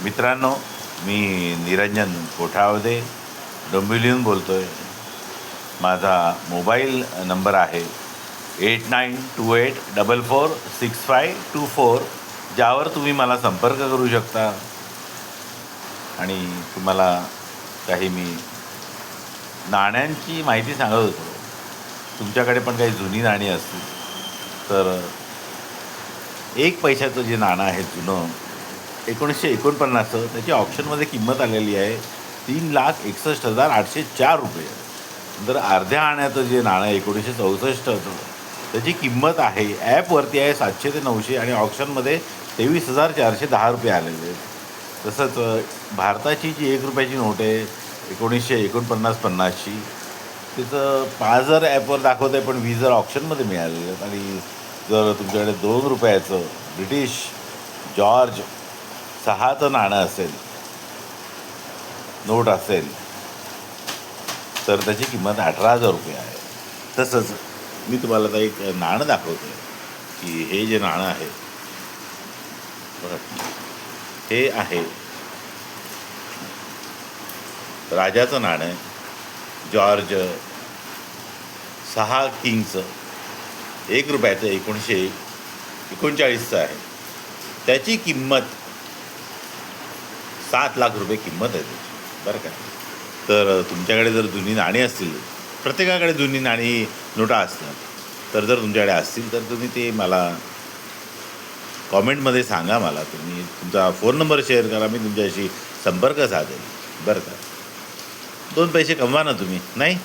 मित्रांनो, मी निरंजन कोठावदे डोंबिवलीहून बोलतो आहे. माझा मोबाईल नंबर आहे 8928446524, ज्यावर तुम्ही मला संपर्क करू शकता. आणि तुम्हाला काही मी नाण्यांची माहिती सांगत होतो. तुमच्याकडे पण काही जुनी नाणी असतील तर 1 पैशाचं जे नाणं आहे जुनं 1949चं, त्याची ऑप्शनमध्ये किंमत आलेली आहे 3,61,804 रुपये. तर अर्ध्या आण्याचं जे नाणं 1964चं, त्याची किंमत आहे ॲपवरती आहे 700 ते 900 आणि ऑप्शनमध्ये 23,410 रुपये आलेले आहेत. तसंच भारताची जी 1 रुपयाची नोट आहे 1949-50ची, तिचं 5,000 ॲपवर दाखवत आहे, पण 20,000 ऑप्शनमध्ये मिळालेले आहेत. आणि जर तुमच्याकडे 2 रुपयाचं ब्रिटिश जॉर्ज 6चं नाणं असेल, नोट असेल, तर त्याची किंमत 18,000 रुपये आहे. तसंच मी तुम्हाला आता एक नाणं दाखवतो आहे की हे जे नाणं आहे बघा, हे आहे राजाचं नाणं आहे, जॉर्ज 6 किंगचं 1 रुपयाचं 1939चं आहे. त्याची किंमत 7 लाख रुपये किंमत आहे त्याची, बरं का. तर तुमच्याकडे जर जुनी नाणी असतील, प्रत्येकाकडे जुनी नाणी नोटा असतात, तर जर तुमच्याकडे असतील तर तुम्ही ते मला कॉमेंटमध्ये सांगा. मला तुम्ही तुमचा फोन नंबर शेअर करा, मी तुमच्याशी संपर्क साधेल, बरं का. 2 पैसे कमवा ना तुम्ही, नाही?